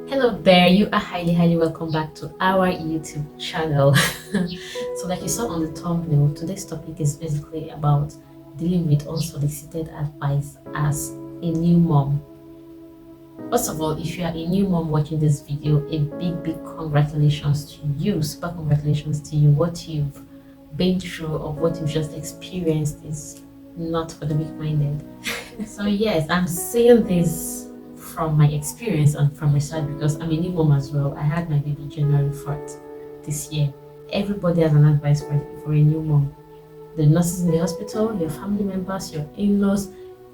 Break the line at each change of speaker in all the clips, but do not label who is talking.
Hello there, you are highly welcome back to our YouTube channel. So like you saw on the thumbnail, today's topic is basically about dealing with unsolicited advice as a new mom. First of all, if you are a new mom watching this video, a big congratulations to you, super congratulations to you. What you've been through or what you've just experienced is not for the weak-minded. So yes, I'm saying this from my experience and from research because I'm a new mom as well. I had my baby January 4th this year. Everybody has an advice for a new mom. The nurses in the hospital, your family members, your in-laws,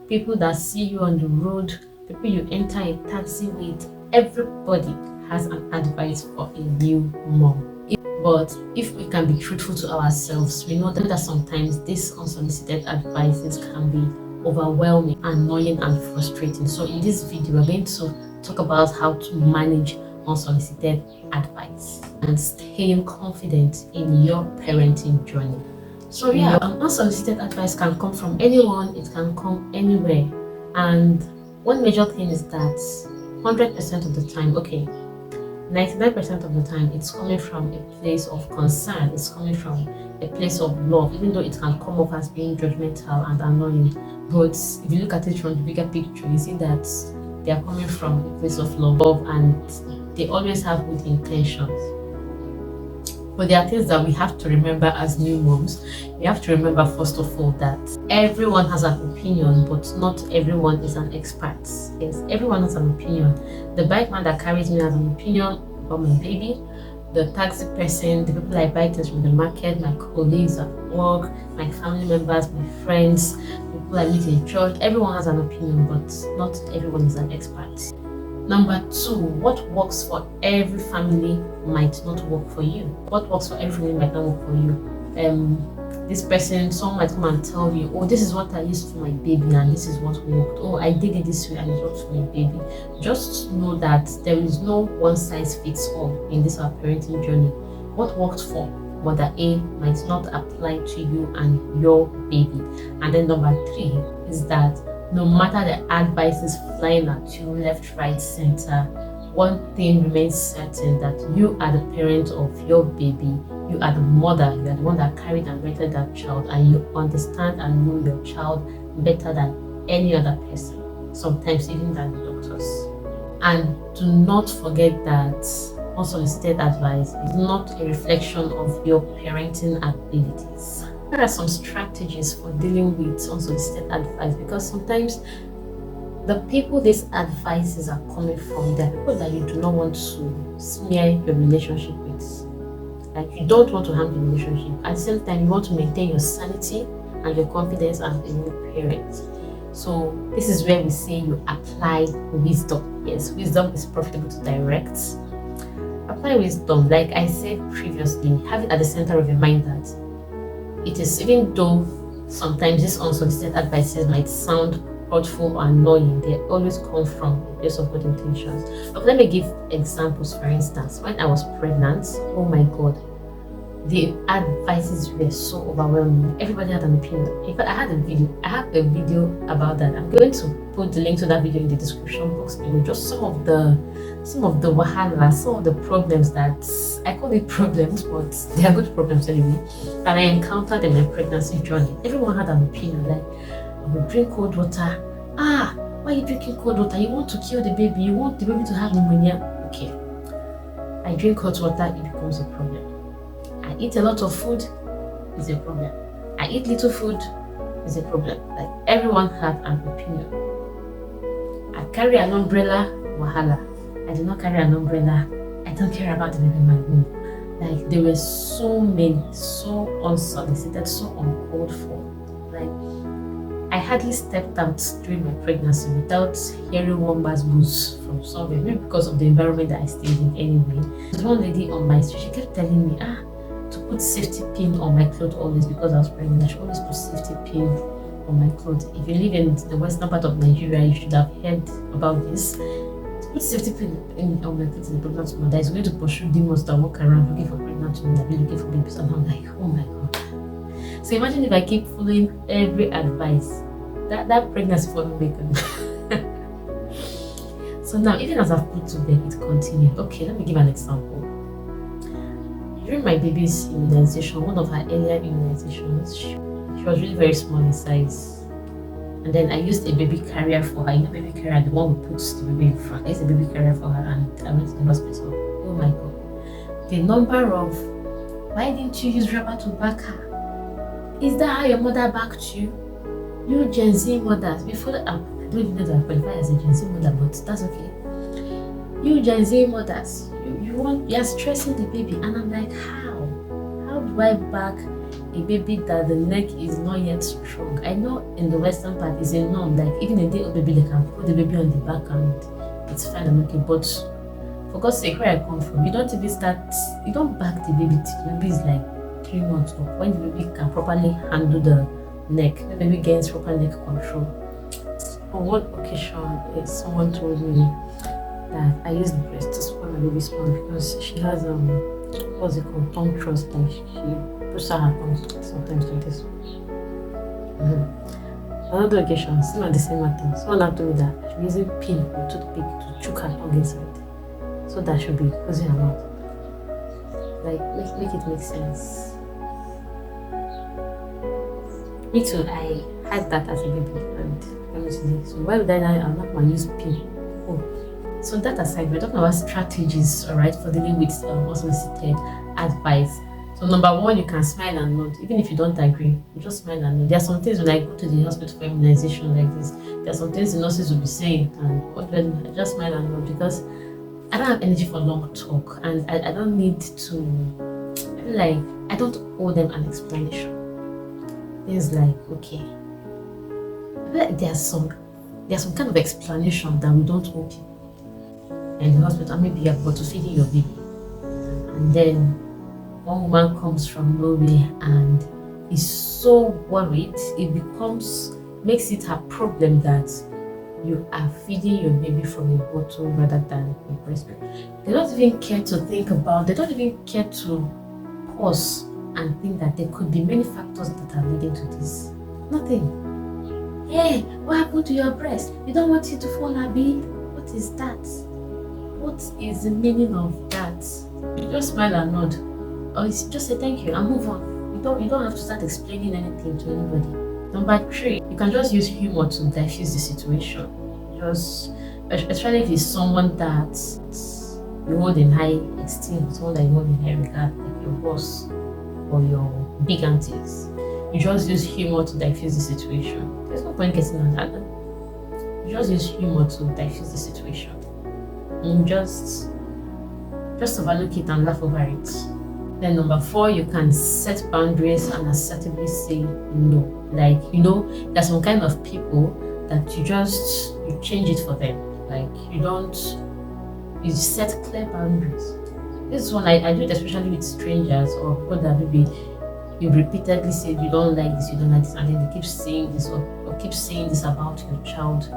people that see you on the road, people you enter a taxi with, everybody has an advice for a new mom. But if we can be truthful to ourselves, we know that sometimes these unsolicited advices can be overwhelming, annoying and frustrating. So in this video we're going to talk about how to manage unsolicited advice and staying confident in your parenting journey. So yeah, unsolicited advice can come from anyone, it can come anywhere, and one major thing is that 100% of the time, 99% of the time, it's coming from a place of concern, it's coming from a place of love, even though it can come off as being judgmental and annoying. But if you look at it from the bigger picture, you see that they are coming from a place of love and they always have good intentions. But there are things that we have to remember as new moms. We have to remember, first of all, that everyone has an opinion, but not everyone is an expert. Yes, everyone has an opinion. The bike man that carries me has an opinion about my baby. The taxi person, the people I buy things from the market, my colleagues at work, my family members, my friends, people I meet in church, everyone has an opinion, but not everyone is an expert. Number two, what works for every family might not work for you. What works for every family might not work for you. This person, someone might come and tell you, oh, this is what I used for my baby and this is what worked. Oh, I did it this way and it worked for my baby. Just know that there is no one size fits all in this our parenting journey. What worked for Mother A might not apply to you and your baby. And then number three is that no matter the advice is flying at you left, right, center, one thing remains certain, that you are the parent of your baby. You are the mother, you are the one that carried and raised that child, and you understand and know your child better than any other person, sometimes even than the doctors. And do not forget that unsolicited advice is not a reflection of your parenting abilities. There are some strategies for dealing with unsolicited advice, because sometimes the people these advices are coming from, they're people that you do not want to smear your relationship with. Like, you don't want to harm the relationship. At the same time, you want to maintain your sanity and your confidence as a new parent. So this is where we say you apply wisdom. Yes, wisdom is profitable to direct. Apply wisdom, like I said previously, have it at the center of your mind that it is, even though sometimes these unsolicited advices might sound hurtful or annoying, they always come from a place of good intentions. But let me give examples. For instance, when I was pregnant, oh my god, the advices were so overwhelming. Everybody had an opinion. In fact, I have a video about that. I'm going to put the link to that video in the description box below. Just some of the wahala, some of the problems that I call it problems, but they are good problems anyway, that I encountered in my pregnancy journey. Everyone had an opinion, like, I will drink cold water. Why are you drinking cold water? You want to kill the baby, you want the baby to have pneumonia. Okay, I drink hot water, it becomes a problem. I eat a lot of food, is a problem. I eat little food, is a problem. Like, everyone had an opinion. I carry an umbrella, wahala. I do not carry an umbrella, I don't care about the baby in my womb. Like, there were so many, so unsolicited, so uncalled for. Like, I hardly stepped out during my pregnancy without hearing one bad news from somewhere, maybe because of the environment that I stayed in anyway. There's one lady on my street, she kept telling me to put safety pin on my clothes always, because I was pregnant. I should always put safety pin on my clothes. If you live in the western part of Nigeria, you should have heard about this. To put safety pin on my clothes in the pregnant woman that is going to pursue demons that walk around looking for pregnant women, that be looking for babies. And I'm like, oh my god. So imagine if I keep following every advice, that pregnancy for me. So now, even as I've put to bed, it continued. Okay, let me give an example. During my baby's immunization, one of her earlier immunizations, she was really very small in size. And then I used a baby carrier for her. You know, baby carrier, the one we put the baby in front. I used a baby carrier for her, and I went to the hospital. Oh my god. The number of, why didn't you use rubber to back her? Is that how your mother backed you? You Gen Z mothers, before I don't even know that I qualify as a Gen Z mother, but that's okay. You Gen Z mothers, you're stressing the baby, and I'm like, how do I back a baby that the neck is not yet strong? I know in the Western part is a norm, like even a day old baby, they can put the baby on the back and it's fine and okay. But for God's sake, where I come from, you don't back the baby till the baby is like 3 months old, when the baby can properly handle the neck, the baby gains proper neck control. On one occasion, someone told me that I use the breast to support my baby small because she has what's it called, tongue thrust, like she puts her tongue sometimes like this. Another occasion, still on the same matter, someone had told me that she's using pin or toothpick to choke her tongue inside, so that should be closing her mouth. Like make it make sense. Me too, I had that as a baby, and so why would I'm not going to use pin? Oh. So that aside, we're talking about strategies, alright, for dealing with unsolicited advice. So number one, you can smile and nod. Even if you don't agree, you just smile and nod. There are some things when I go to the hospital for immunization like this, there are some things the nurses will be saying, and what do I do? I just smile and nod because I don't have energy for long talk, and I don't need to, I feel like I don't owe them an explanation. Things like, okay, I feel like there's some kind of explanation that we don't owe people in the hospital. Maybe you're about to feed your baby, and then one woman comes from nowhere and is so worried, it makes it a problem that you are feeding your baby from a bottle rather than a breast milk. They don't even care to think about, they don't even care to pause and think that there could be many factors that are leading to this. Nothing. Hey, what happened to your breast? You don't want it to fall, Abby? What is that? What is the meaning of that? You just smile and nod, or just say thank you and move on. You don't have to start explaining anything to anybody. Number 3, you can just use humor to diffuse the situation. Especially if it's someone that you hold in high esteem, someone that you hold in high regard, like your boss or your big aunties. You just use humor to diffuse the situation. There's no point getting on that. You just use humor to diffuse the situation. And just overlook it and laugh over it. Then number 4, you can set boundaries and assertively say no. Like, there's some kind of people that you change it for them. Like, you set clear boundaries. This is one I do it especially with strangers or people that maybe you repeatedly say you don't like this, and then they keep saying this or keep saying this about your child.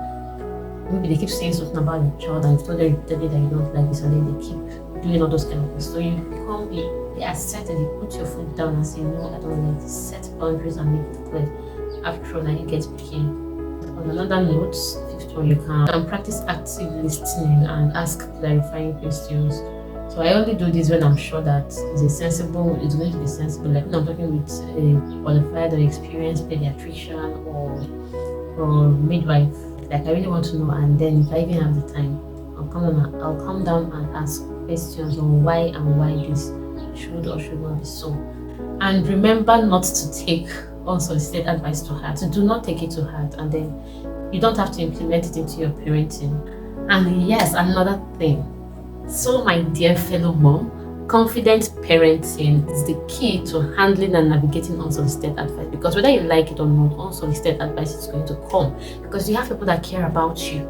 Maybe they keep saying something about your child and you told them repeatedly that you don't like this, and then they keep doing all those kind of things. So you become the assertive, you put your foot down and say, no, I don't like this. Set boundaries and make it clear. After all, now you get picking. On another note, 5th one, you can practice active listening and ask clarifying questions. So I only do this when I'm sure that it's going to be sensible. Like when I'm talking with a qualified or experienced pediatrician or midwife, like I really want to know, and then if I even have the time, I'll come down and ask questions on why this should or should not be so. And remember not to take unsolicited advice to heart. Do not take it to heart, and then you don't have to implement it into your parenting. And yes, another thing. So my dear fellow mom, confident parenting is the key to handling and navigating unsolicited advice, because whether you like it or not, unsolicited advice is going to come because you have people that care about you.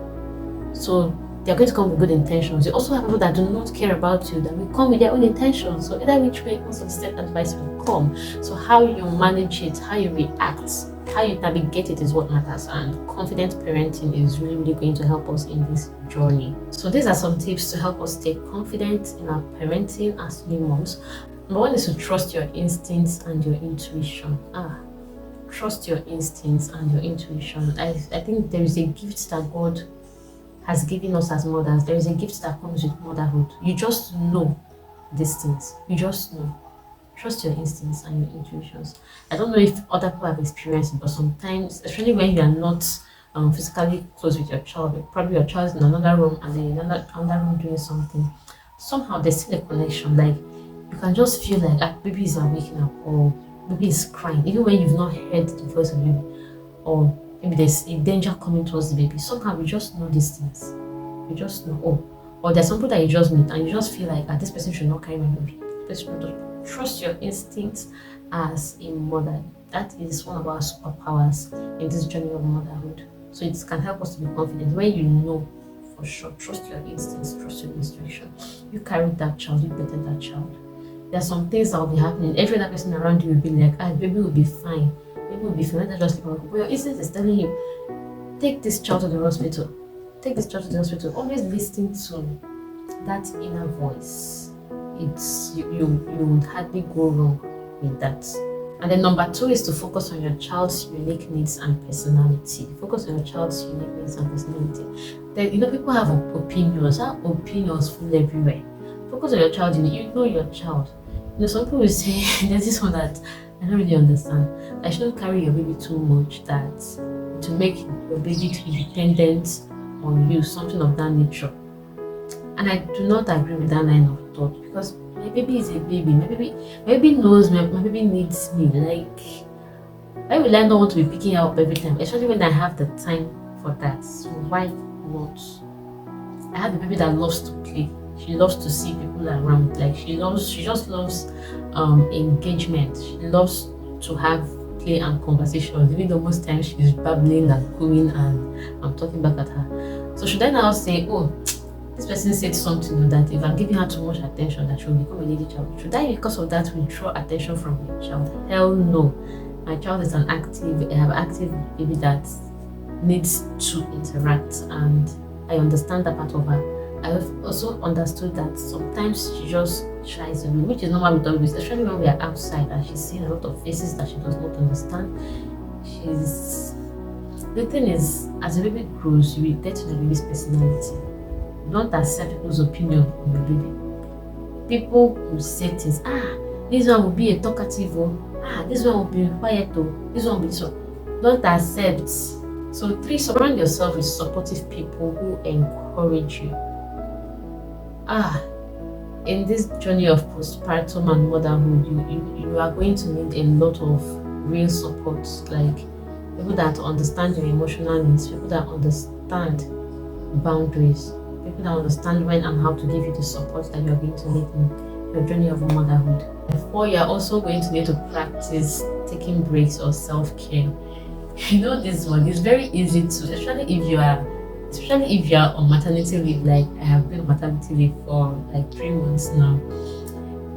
So they're going to come with good intentions. You also have people that do not care about you, that will come with their own intentions. So either which way, unsolicited advice will come. So how you manage it, how you react, how you navigate it is what matters, and confident parenting is really, really going to help us in this journey. So these are some tips to help us stay confident in our parenting as new moms. Number 1 is to trust your instincts and your intuition. Trust your instincts and your intuition. I think there is a gift that God has given us as mothers. There is a gift that comes with motherhood. You just know these things. You just know. Trust your instincts and your intuitions. I don't know if other people have experienced it, but sometimes, especially when you are not physically close with your child, probably your child is in another room and then another room doing something. Somehow there's still a connection. Like you can just feel like baby is waking up or baby is crying, even when you've not heard the voice of the baby, or maybe there's a danger coming towards the baby. Somehow we just know these things. You just know. Oh, or there's something that you just meet and you just feel like this person should not carry my baby. Trust your instincts as a mother. That is one of our superpowers in this journey of motherhood. So it can help us to be confident when you know for sure. Trust your instincts, trust your intuition. You carried that child, you bettered that child. There are some things that will be happening. Every other person around you will be like, baby will be fine. Baby will be fine. Let us just sleep on. But your instinct is telling you, take this child to the hospital. Take this child to the hospital. Always listen to that inner voice. You would hardly go wrong with that. And then number 2 is to focus on your child's unique needs and personality. Focus on your child's unique needs and personality. Then people have opinions. Our opinions full everywhere. Focus on your child. You know your child. Some people will say there's this one that I don't really understand. I shouldn't carry your baby too much, that to make your baby to be dependent on you, something of that nature. And I do not agree with that line of thought, because my baby is a baby. My baby knows me. My baby needs me. Like, why will I not want to be picking her up every time, especially when I have the time for that? So why not? I have a baby that loves to play. She loves to see people around. Like she just loves engagement. She loves to have play and conversations. Even though most times she's babbling and cooing and I'm talking back at her. So should I now say, oh, this person said something that if I'm giving her too much attention, that she will become a lady child? Should I, because of that, withdraw attention from my child? Hell no. My child is an active baby that needs to interact, and I understand that part of her. I've also understood that sometimes she just shies away, which is normal with all this, especially when we are outside and she's seeing a lot of faces that she does not understand. The thing is, as a baby grows, you will get to know the baby's personality. Don't accept people's opinion on your baby. People will say things, this one will be a talkative, this one will be quiet, this one will be so. Don't accept. So 3, surround yourself with supportive people who encourage you. In this journey of postpartum and motherhood, you are going to need a lot of real support, like people that understand your emotional needs, people that understand boundaries, people that understand when and how to give you the support that you're going to need in your journey of motherhood. Therefore, you're also going to need to practice taking breaks or self-care. This one is very easy to, especially if you are on maternity leave. Like I have been on maternity leave for like 3 months now.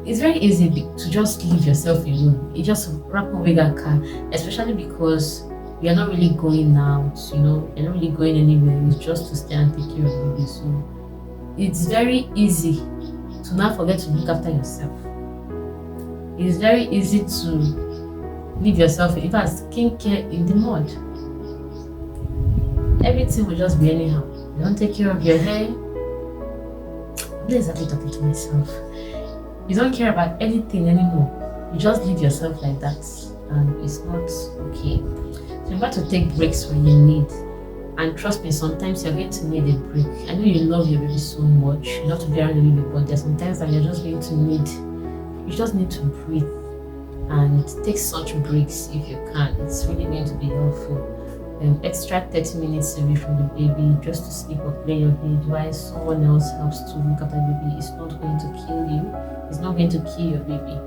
It's very easy to just leave yourself alone. You just wrap up with a car, especially because you're not really going out, you're not really going anywhere. It's just to stay and take care of the baby. So it's very easy to not forget to look after yourself. It's very easy to leave yourself, in fact, skincare in the mud. Everything will just be anyhow. You don't take care of your hair. I'm not exactly talking to myself. You don't care about anything anymore. You just leave yourself like that, and it's not okay. So you have to take breaks when you need. And trust me, sometimes you're going to need a break. I know you love your baby so much. You love to be around the baby, but there's sometimes that you're just going to need. You just need to breathe and take such breaks if you can. It's really going to be helpful. Extract 30 minutes away from the baby just to sleep or play your head while someone else helps to look after the baby. It's not going to kill you. It's not going to kill your baby.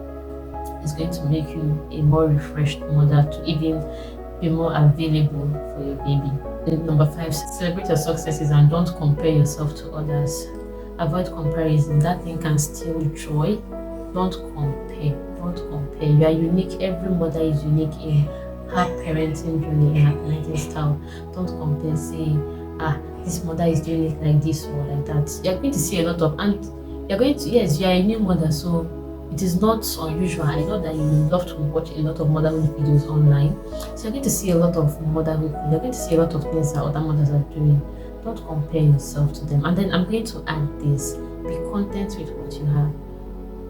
It's going to make you a more refreshed mother to even be more available for your baby. Then number 5, celebrate your successes and don't compare yourself to others. Avoid comparison. That thing can steal joy. Don't compare. Don't compare. You are unique. Every mother is unique in her parenting journey, in her parenting style. Don't compare, say, this mother is doing it like this or like that. You're going to see a lot of, and you're going to, yes, you are a new mother, so it is not unusual. I know that you love to watch a lot of motherhood videos online, so you're going to see a lot of motherhood. You're going to see a lot of things that other mothers are doing. Don't compare yourself to them. And then I'm going to add this: be content with what you have.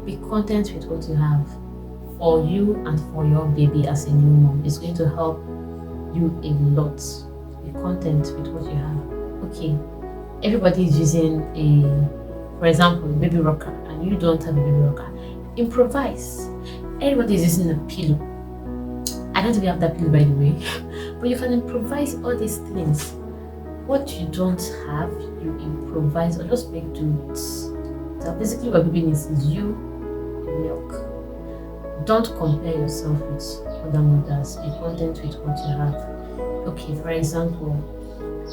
Be content with what you have for you and for your baby as a new mom. It's going to help you a lot. Be content with what you have. Okay, everybody is using for example, a baby rocker, and you don't have a baby rocker. Improvise. Everybody is using a pillow. I don't really have that pillow, by the way, but you can improvise all these things. What you don't have, you improvise or just make do with. So basically, what baby needs is you and milk. Don't compare yourself with other mothers. Be content with what you have. Okay, for example,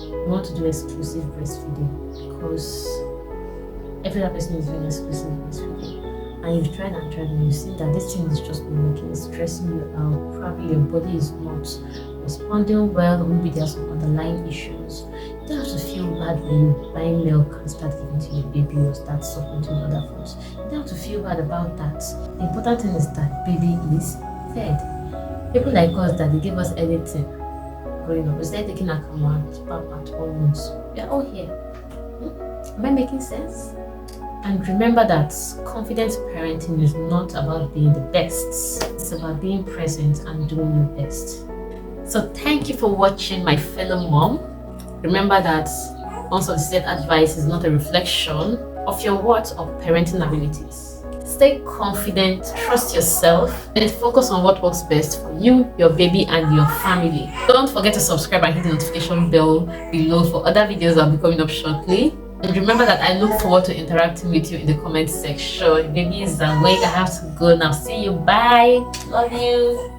you want to do exclusive breastfeeding because every other person is doing exclusive breastfeeding, and you've tried and you see that this thing is just not working, it's stressing you out. Probably your body is not responding well, or maybe there are some underlying issues. You don't have to feel bad when you buy milk and start giving to your baby or start supplementing other foods. You don't have to feel bad about that. The important thing is that baby is fed. People like us that they give us anything growing up, instead taking Akama, Papa, almonds. We are all here. Am I making sense? And remember that confident parenting is not about being the best. It's about being present and doing your best. So thank you for watching, my fellow mom. Remember that unsolicited advice is not a reflection of your worth or parenting abilities. Stay confident, trust yourself, and focus on what works best for you, your baby, and your family. Don't forget to subscribe and hit the notification bell below for other videos that will be coming up shortly. And remember that I look forward to interacting with you in the comment section. Baby is awake. I have to go now. See you. Bye. Love you.